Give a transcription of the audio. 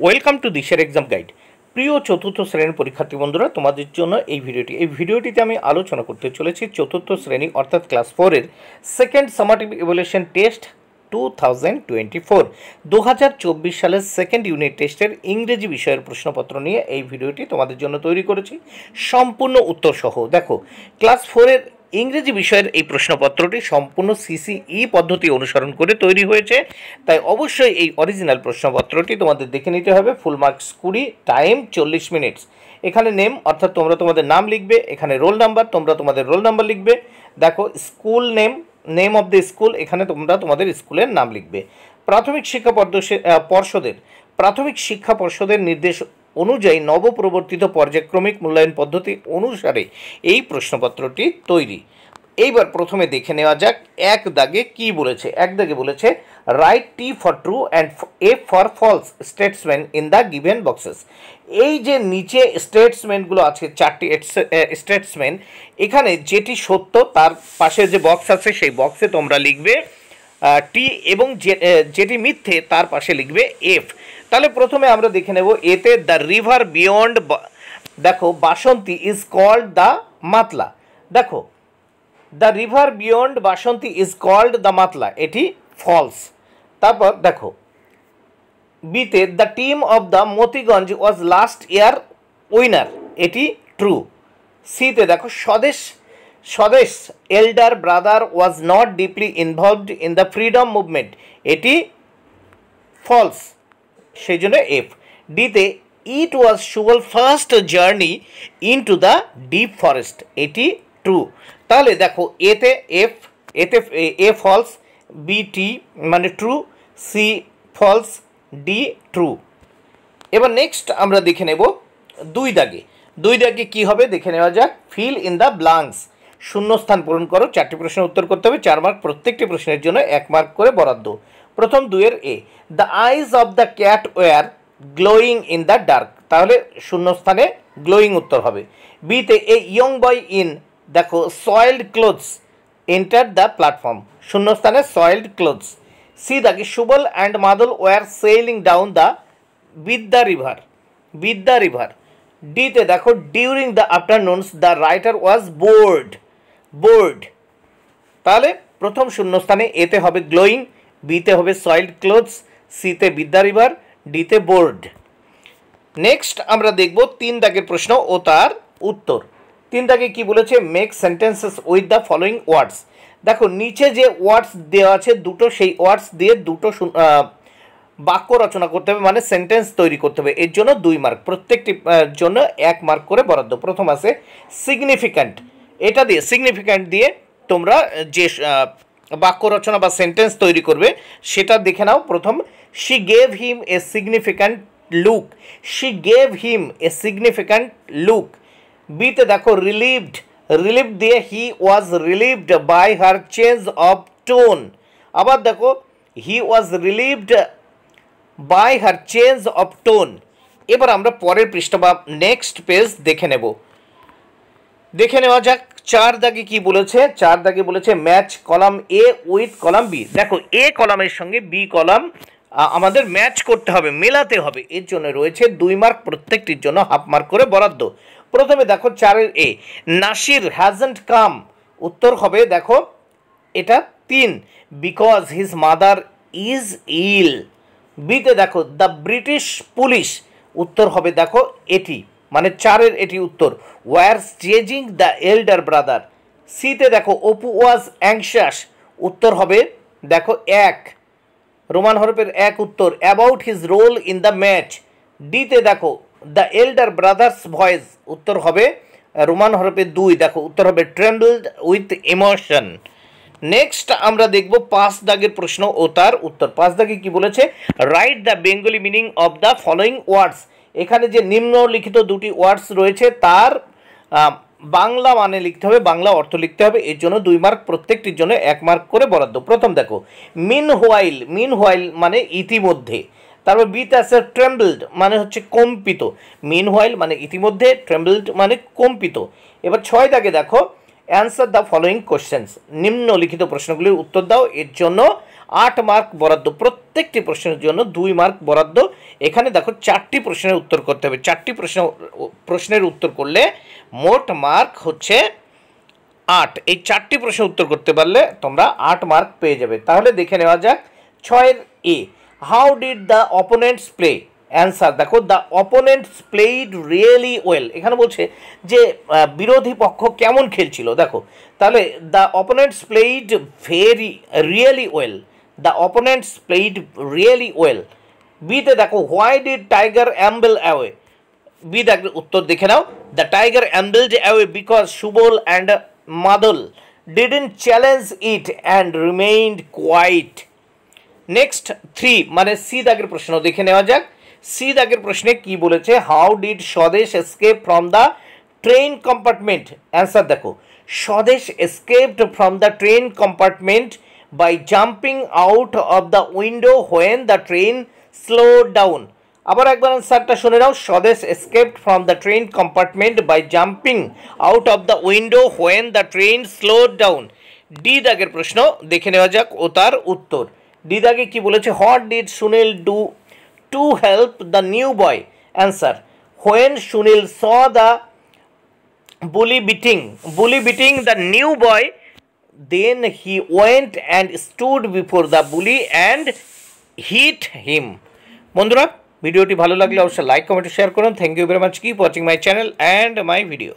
Welcome to দিশের exam guide. প্রিয় চতুর্থ শ্রেণীর পরীক্ষার্থী বন্ধুরা, তোমাদের জন্য এই ভিডিওটিতে আমি আলোচনা করতে চলেছি চতুর্থ শ্রেণী অর্থাৎ ক্লাস 4-এর সেকেন্ড সামাটিভ ইভ্যালুয়েশন টেস্ট 2024 2024 সালের সেকেন্ড ইউনিট টেস্টের ইংরেজি বিষয়ের প্রশ্নপত্র নিয়ে এই ভিডিওটি তোমাদের জন্য তৈরি করেছি সম্পূর্ণ উত্তর সহ। দেখো, ক্লাস 4-এর ইংরেজি বিষয়ের এই প্রশ্নপত্রটি সম্পূর্ণ সিসিই পদ্ধতি অনুসরণ করে তৈরি হয়েছে, তাই অবশ্যই এই অরিজিনাল প্রশ্নপত্রটি তোমাদের দেখে নিতে হবে। Full marks 20, time 40 minutes. এখানে নেম অর্থাৎ তোমরা তোমাদের নাম লিখবে, এখানে রোল নাম্বার তোমরা তোমাদের রোল নাম্বার লিখবে। দেখো, school name of the school, এখানে তোমরা তোমাদের স্কুলের নাম লিখবে। প্রাথমিক শিক্ষা পর্ষদের নির্দেশ অনুযায়ী নবপ্রবর্তিত পর্যায়ক্রমিক মূল্যায়ন পদ্ধতি অনুসারে এই প্রশ্নপত্রটি তৈরি। এইবার প্রথমে দেখে নেওয়া যাক এক দাগে কি বলেছে। এক দাগে বলেছে write T for true and A for false statements in the given boxes. এই যে নিচে স্টেটসমেন্টগুলো আছে, চারটি স্টেটসমেন্ট, এখানে যেটি সত্য তার পাশে যে বক্স আছে সেই বক্সে তোমরা লিখবে টি, এবং যেটি মিথ্যে তার পাশে লিখবে এফ। তাহলে প্রথমে আমরা দেখে নেব এতে দ্য রিভার বিয়ন্ড, দেখো Basanti is called the Matla. দেখো, the river beyond Basanti is called the Matla, এটি ফলস। তারপর দেখো বিতে the team of the Motiganj was last year winner, এটি ট্রু। সিতে দেখো Swadesh elder brother was not deeply involved in the freedom movement, এটি ফলস, সেই জন্য এফ। ডিতে it was Subhal first journey into the deep forest, এটি ট্রু। তাহলে দেখো এতে এ ফলস, বি টি মানে true, C false, D true. এবার নেক্সট আমরা দেখে নেব দুই দাগে কি হবে দেখে নেওয়া যাক। ফিল ইন দ্য ব্ল্যাঙ্কস, শূন্যস্থান পূরণ করো। 4টি প্রশ্নের উত্তর করতে হবে, 4 মার্ক প্রত্যেকটি প্রশ্নের জন্য 1 মার্ক করে বরাদ্দ। প্রথম 2-এর A, the eyes of the cat were glowing in the dark, তাহলে শূন্যস্থানে গ্লোয়িং উত্তর হবে। বিতে এ ইয়ং বয় ইন, দেখো soiled clothes enter the platform, শূন্যস্থানে সয়েলড ক্লোথস। সি দাগে Subal and Madal were sailing down the Bidya river. ডিতে দেখো during the afternoons the writer was bored. তাহলে প্রথম শূন্যস্থানে এতে হবে গ্লোয়িং, বিতে হবে সয়েলড ক্লোথস, সিতে বিদ্যা রিভার, ডিতে বোর্ড। নেক্সট আমরা দেখব 3 দাগের প্রশ্ন ও তার উত্তর। 3 দাগে কি বলেছে, make sentences with the following words. দেখো নিচে যে ওয়ার্ডস দেওয়া আছে দুটো, সেই ওয়ার্ডস দিয়ে দুটো বাক্য রচনা করতে হবে, মানে সেন্টেন্স তৈরি করতে হবে। এর জন্য 2 মার্ক, প্রত্যেকটি জন্য 1 মার্ক করে বরাদ্দ। প্রথম আছে সিগনিফিক্যান্ট, এটা দিয়ে সিগনিফিক্যান্ট দিয়ে তোমরা যে বাক্য রচনা বা সেন্টেন্স তৈরি করবে সেটা দেখে নাও। প্রথম, she gave him a significant look. বিতে দেখো রিলিভড দিয়ে he was relieved by her change of tone. আবার দেখো he was relieved by her change of tone. এবার আমরা পরের পৃষ্ঠা বা নেক্সট পেজ দেখে নেওয়া যাক 4 দাগে কি বলেছে। 4 দাগে বলেছে match column A with column B. দেখো এ কলামের সঙ্গে বি কলাম আমাদের ম্যাচ করতে হবে, মেলাতে হবে। এর জন্য রয়েছে 2 মার্ক, প্রত্যেকটির জন্য হাফ মার্ক করে বরাদ্দ। প্রথমে দেখো 4-এর এ, নাসির হ্যাজন্ট কাম, উত্তর হবে দেখো এটা 3, because his mother is ill. বিতে দেখো দ্য ব্রিটিশ পুলিশ, উত্তর হবে দেখো এটি, মানে 4-এর এটি উত্তর। Were chasing the elder brother. সিতে দেখো অপু ওয়াজ অ্যাংশাস, উত্তর হবে দেখো 1, রোমান হরফের 1 উত্তর। About his role in the match. ডিতে দেখো দ্য এল্ডার ব্রাদার্স ভয়েস, উত্তর হবে রোমান হরফে 2, দেখো উত্তর হবে ট্রেমবলড উইথ ইমোশন। নেক্সট আমরা দেখব 5 দাগের প্রশ্ন ও তার উত্তর। 5 দাগে কি বলেছে, write the Bengali meaning of the following words. এখানে যে নিম্নলিখিত 2টি ওয়ার্ডস রয়েছে তার বাংলা মানে লিখতে হবে, বাংলা অর্থ লিখতে হবে। এর জন্য 2 মার্ক, প্রত্যেকটির জন্য 1 মার্ক করে বরাদ্দ। প্রথম দেখো মিন হোয়াইল মানে ইতিমধ্যে। তারপর বিতে আছে ট্রেমবলড মানে হচ্ছে কম্পিত, মিন হোয়াইল মানে ইতিমধ্যে, ট্রেমবলড মানে কম্পিত। এবার 6 দাগে দেখো অ্যান্সার দ্য ফলোয়িং কোশ্চেন্স, নিম্নলিখিত প্রশ্নগুলির উত্তর দাও। এর জন্য 8 মার্ক বরাদ্দ, প্রত্যেকটি প্রশ্নের জন্য 2 মার্ক বরাদ্দ। এখানে দেখো 4টি প্রশ্নের উত্তর করতে হবে, 4টি প্রশ্নের উত্তর করলে মোট মার্ক হচ্ছে 8। এই 4টি প্রশ্নের উত্তর করতে পারলে তোমরা 8 মার্ক পেয়ে যাবে। তাহলে দেখে নেওয়া যাক 6 a, how did the opponents play? Answer দেখো, the opponents played really well. এখানে বলছে যে বিরোধী পক্ষ কেমন খেলছিল, দেখো তাহলে the opponents played really well, the opponents played really well. বিতে দেখো, why did tiger amble away? B দেখবে উত্তর দেখে নাও, the tiger ambled away because Subal and Madal didn't challenge it and remained quiet. Next 3 মানে সি দাগের প্রশ্ন দেখে নেওয়া যাক। সি দাগের প্রশ্নে কি বলেছে, how did Swadesh escape from the train compartment? Answer দেখো, Swadesh escaped from the train compartment by jumping out of the window when the train slow down. আবার একবার অ্যান্সারটা শুনে নাও, Swadesh escaped from the train compartment by jumping out of the window when the train slow down. D দাগের প্রশ্ন দেখে নেওয়া যাক ও তার উত্তর। ডি দাগে কি বলেছে, what did Sunil do to help the new boy? Answer, when Sunil saw the bully beating the new boy, then he went and stood before the bully and hit him. বন্ধুরা, ভিডিওটি ভালো লাগলে অবশ্যই লাইক কমেন্ট শেয়ার করুন। Thank you very much, keep watching my channel and my video.